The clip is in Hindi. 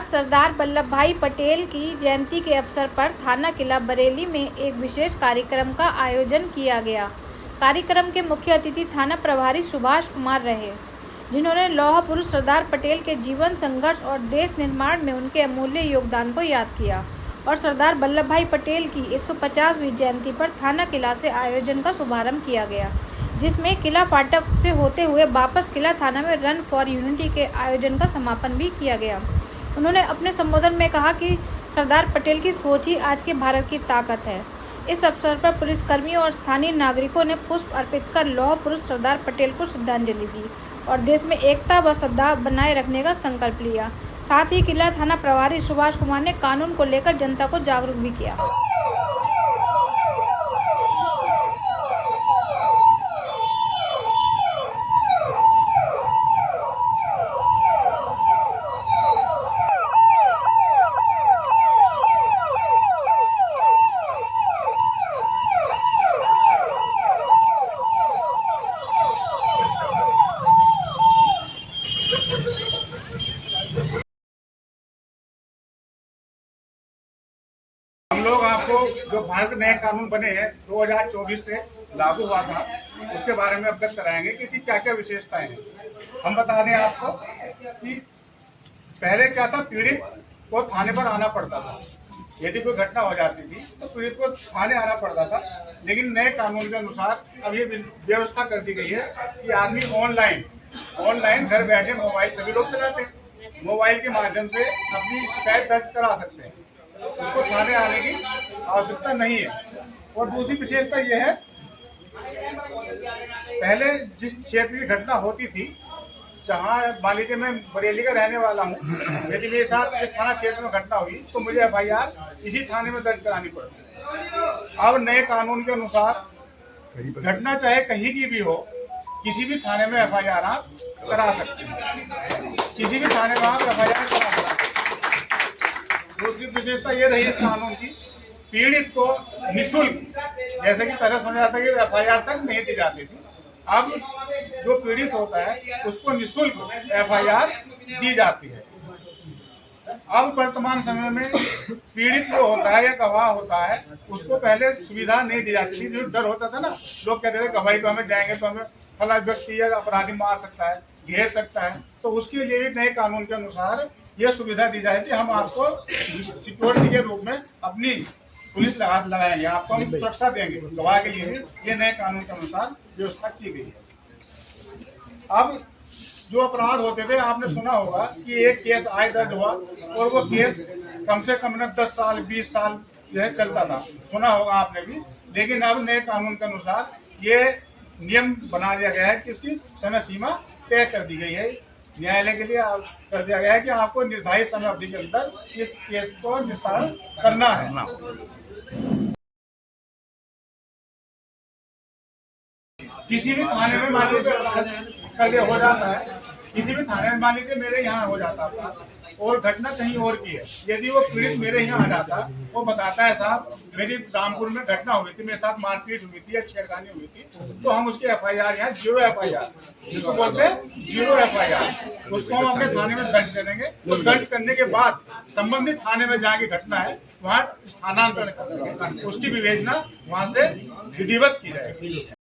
आज सरदार वल्लभ भाई पटेल की जयंती के अवसर पर थाना किला बरेली में एक विशेष कार्यक्रम का आयोजन किया गया। कार्यक्रम के मुख्य अतिथि थाना प्रभारी सुभाष कुमार रहे, जिन्होंने लौह पुरुष सरदार पटेल के जीवन, संघर्ष और देश निर्माण में उनके अमूल्य योगदान को याद किया और सरदार वल्लभ भाई पटेल की 150वीं जयंती पर थाना किला से आयोजन का शुभारंभ किया गया, जिसमें किला फाटक से होते हुए वापस किला थाना में रन फॉर यूनिटी के आयोजन का समापन भी किया गया। उन्होंने अपने संबोधन में कहा कि सरदार पटेल की सोच ही आज के भारत की ताकत है। इस अवसर पर पुलिसकर्मियों और स्थानीय नागरिकों ने पुष्प अर्पित कर लौह पुरुष सरदार पटेल को श्रद्धांजलि दी और देश में एकता व सद्भाव बनाए रखने का संकल्प लिया। साथ ही किला थाना प्रभारी सुभाष कुमार ने कानून को लेकर जनता को जागरूक भी किया। हम लोग आपको जो भारत नए कानून बने हैं 2024 से लागू हुआ था, उसके बारे में अवगत कराएंगे कि इसकी क्या क्या विशेषताएं हैं। हम बता दें आपको कि पहले क्या था, पीड़ित को थाने पर आना पड़ता था। यदि कोई घटना हो जाती थी तो पीड़ित को थाने आना पड़ता था, लेकिन नए कानून के अनुसार अब ये व्यवस्था कर दी गई है कि आदमी ऑनलाइन घर बैठे मोबाइल सभी लोग चलाते हैं, मोबाइल के माध्यम से अपनी शिकायत दर्ज करा सकते हैं। उसको थाने आने की आवश्यकता नहीं है। और दूसरी विशेषता यह है, पहले जिस क्षेत्र की घटना होती थी, जहाँ मान लीजिए मैं बरेली का रहने वाला हूँ, यदि मेरे साथ इस थाना क्षेत्र में घटना हुई तो मुझे FIR इसी थाने में दर्ज करानी पड़ती। अब नए कानून के अनुसार घटना चाहे कहीं की भी हो, किसी भी थाने में FIR आप करा सकते हैं, किसी भी थाने में आप FIR करा सकते हैं। दूसरी विशेषता ये रही इस कानून की, पीड़ित को निःशुल्क, जैसे कि पहले समझा जाता है कि FIR तक नहीं दी जाती थी, अब जो पीड़ित होता है उसको निःशुल्क FIR दी जाती है। अब वर्तमान समय में पीड़ित जो होता है या गवाह होता है, उसको पहले सुविधा नहीं दी जाती थी। जो डर होता था ना, लोग कहते थे गवाही को हमें जाएंगे तो हमें फला व्यक्ति या अपराधी मार सकता है, घेर सकता है, तो उसके लिए भी नए कानून के अनुसार ये सुविधा दी जाएगी। हम आपको सिक्योरिटी के रूप में अपनी पुलिस लगाएंगे, आपको हम सुरक्षा देंगे, गवाह के लिए ये नए कानून के अनुसार व्यवस्था की गई है। अब जो अपराध होते थे, आपने सुना होगा कि एक केस आय दर्ज हुआ और वो केस कम से कम 10 साल 20 साल जो है चलता था, सुना होगा आपने भी। लेकिन अब नए कानून के अनुसार ये नियम बना दिया गया है कि उसकी समय सीमा तय कर दी गई है। न्यायालय के लिए कर दिया गया है कि आपको निर्धारित समय अवधि के अंदर इस केस को निस्तारण करना है। किसी भी थाने में मान लीजिए हो जाता है, किसी भी थाने में मान लीजिए मेरे यहाँ हो जाता था और घटना कहीं और की है, यदि वो पीड़ित मेरे यहाँ आ जाता, वो बताता है साहब मेरी रामपुर में घटना हुई थी, मेरे साथ मारपीट हुई थी या छेड़खानी हुई थी, तो हम उसकी FIR यहाँ 0 FIR, जिसको बोलते हैं 0 FIR, उसको हम अपने थाने में दर्ज करेंगे। तो दर्ज करने के बाद संबंधित थाने में जहाँ की घटना है वहाँ स्थानांतरण करेंगे, उसकी विवेचना वहाँ से विधिवत की जाएगी।